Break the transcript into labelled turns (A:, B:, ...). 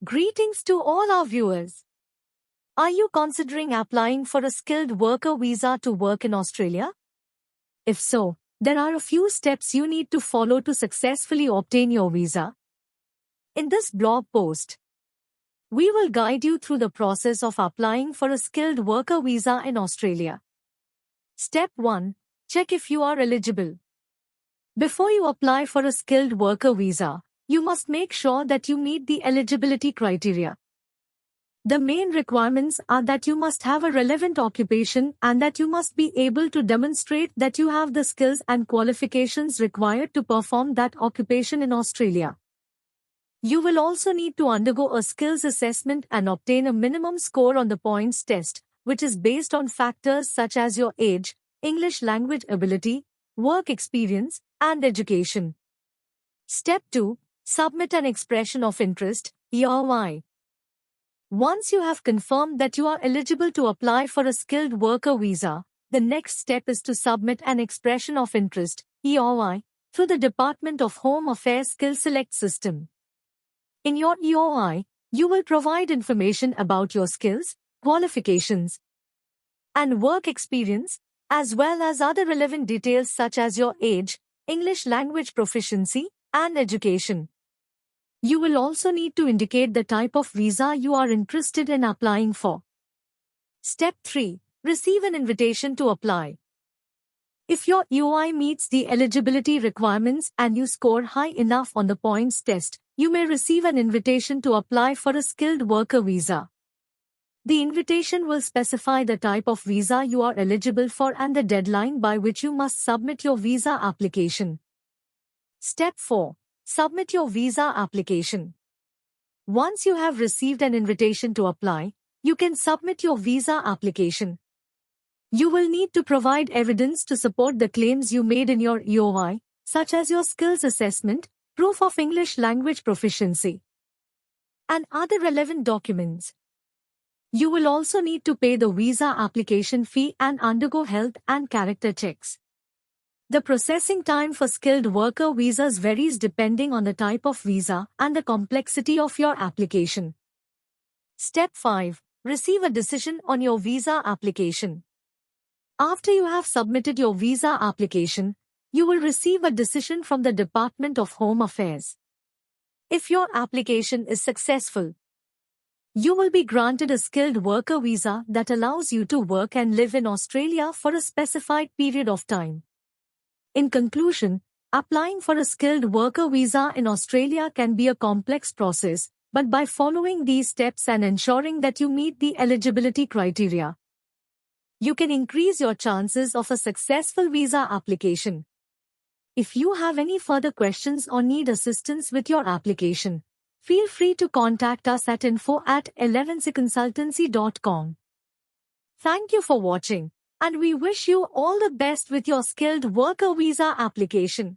A: Greetings to all our viewers. Are you considering applying for a skilled worker visa to work in Australia? If so, there are a few steps you need to follow to successfully obtain your visa. In this blog post, we will guide you through the process of applying for a skilled worker visa in Australia. Step 1. Check if you are eligible. Before you apply for a skilled worker visa, you must make sure that you meet the eligibility criteria. The main requirements are that you must have a relevant occupation and that you must be able to demonstrate that you have the skills and qualifications required to perform that occupation in Australia. You will also need to undergo a skills assessment and obtain a minimum score on the points test, which is based on factors such as your age, English language ability, work experience, and education. Step 2. Submit an expression of interest, EOI. Once you have confirmed that you are eligible to apply for a skilled worker visa, the next step is to submit an expression of interest, EOI, through the Department of Home Affairs Skill Select system. In your EOI, you will provide information about your skills, qualifications, and work experience, as well as other relevant details such as your age, English language proficiency, and education. You will also need to indicate the type of visa you are interested in applying for. Step 3. Receive an invitation to apply. If your EOI meets the eligibility requirements and you score high enough on the points test, you may receive an invitation to apply for a skilled worker visa. The invitation will specify the type of visa you are eligible for and the deadline by which you must submit your visa application. Step 4. Submit your visa application. Once you have received an invitation to apply, you can submit your visa application. You will need to provide evidence to support the claims you made in your EOI, such as your skills assessment, proof of English language proficiency, and other relevant documents. You will also need to pay the visa application fee and undergo health and character checks. The processing time for skilled worker visas varies depending on the type of visa and the complexity of your application. Step 5. Receive a decision on your visa application. After you have submitted your visa application, you will receive a decision from the Department of Home Affairs. If your application is successful, you will be granted a skilled worker visa that allows you to work and live in Australia for a specified period of time. In conclusion, applying for a skilled worker visa in Australia can be a complex process, but by following these steps and ensuring that you meet the eligibility criteria, you can increase your chances of a successful visa application. If you have any further questions or need assistance with your application, feel free to contact us at info@elevanceconsultancy.com. Thank you for watching, and we wish you all the best with your skilled worker visa application.